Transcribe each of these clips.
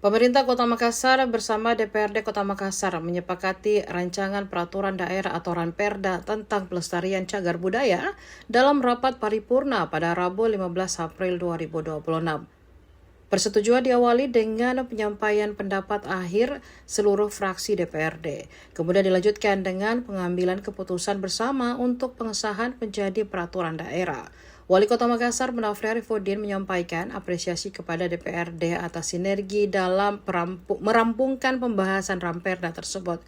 Pemerintah Kota Makassar bersama DPRD Kota Makassar menyepakati rancangan peraturan daerah atau Ranperda tentang pelestarian cagar budaya dalam rapat paripurna pada Rabu 15 April 2026. Persetujuan diawali dengan penyampaian pendapat akhir seluruh fraksi DPRD. Kemudian dilanjutkan dengan pengambilan keputusan bersama untuk pengesahan menjadi peraturan daerah. Wali Kota Makassar Munafri Arifudin menyampaikan apresiasi kepada DPRD atas sinergi dalam merampungkan pembahasan Ranperda tersebut.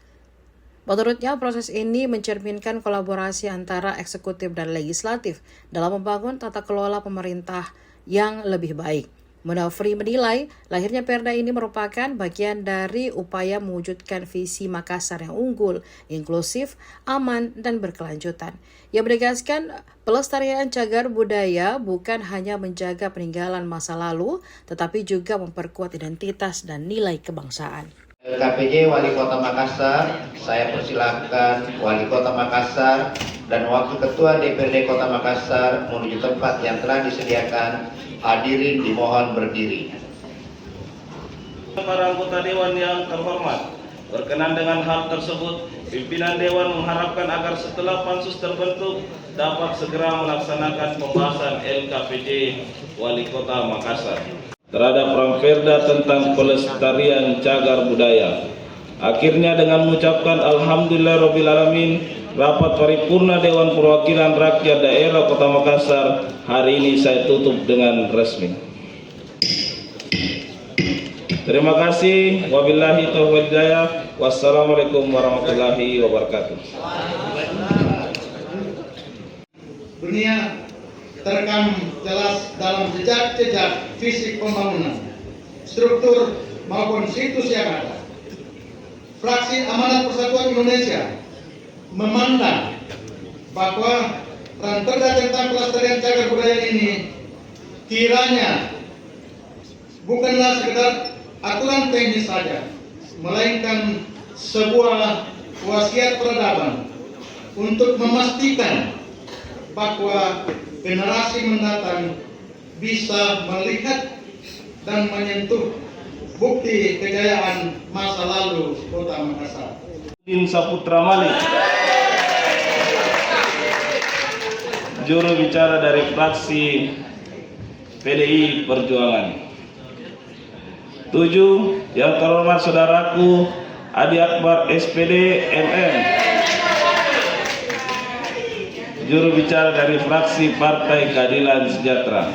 Menurutnya, proses ini mencerminkan kolaborasi antara eksekutif dan legislatif dalam membangun tata kelola pemerintah yang lebih baik. Munafri menilai lahirnya Perda ini merupakan bagian dari upaya mewujudkan visi Makassar yang unggul, inklusif, aman, dan berkelanjutan. Ia menegaskan pelestarian cagar budaya bukan hanya menjaga peninggalan masa lalu, tetapi juga memperkuat identitas dan nilai kebangsaan. KPJ Wali Kota Makassar, saya persilakan Wali Kota Makassar dan Wakil Ketua DPRD Kota Makassar menuju tempat yang telah disediakan. Hadirin dimohon berdiri. Para anggota Dewan yang terhormat, berkenan dengan hal tersebut, pimpinan Dewan mengharapkan agar setelah pansus terbentuk dapat segera melaksanakan pembahasan LKPJ Wali Kota Makassar terhadap Ranperda tentang pelestarian cagar budaya. Akhirnya dengan mengucapkan Alhamdulillahirrabbilalamin, rapat paripurna Dewan Perwakilan Rakyat Daerah Kota Makassar hari ini saya tutup dengan resmi. Terima kasih. Wabillahi taufiq wal hidayah. Wassalamualaikum warahmatullahi wabarakatuh. Dunia terekam jelas dalam jejak-jejak fisik pembangunan, struktur maupun situs yang ada. Fraksi Amanat Persatuan Indonesia memandang bahwa Ranperda tentang pelestarian cagar budaya ini kiranya bukanlah sekedar aturan teknis saja, melainkan sebuah wasiat peradaban untuk memastikan bahwa generasi mendatang bisa melihat dan menyentuh bukti kejayaan masa lalu Kota Makassar. Saputra Malik, juru bicara dari fraksi PDI Perjuangan. 7. Yang terhormat saudaraku Adi Akbar SPD MM, juru bicara dari fraksi Partai Keadilan Sejahtera.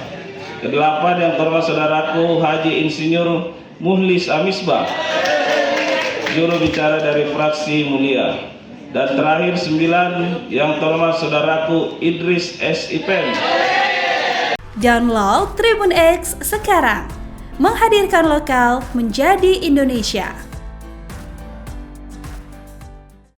Ke-8. Yang terhormat saudaraku Haji Insinyur Muhlis Amisbah, juru bicara dari fraksi Mulia. Dan terakhir 9, yang terhormat saudaraku Idris S. Ipen. Download Tribun X sekarang, menghadirkan lokal menjadi Indonesia.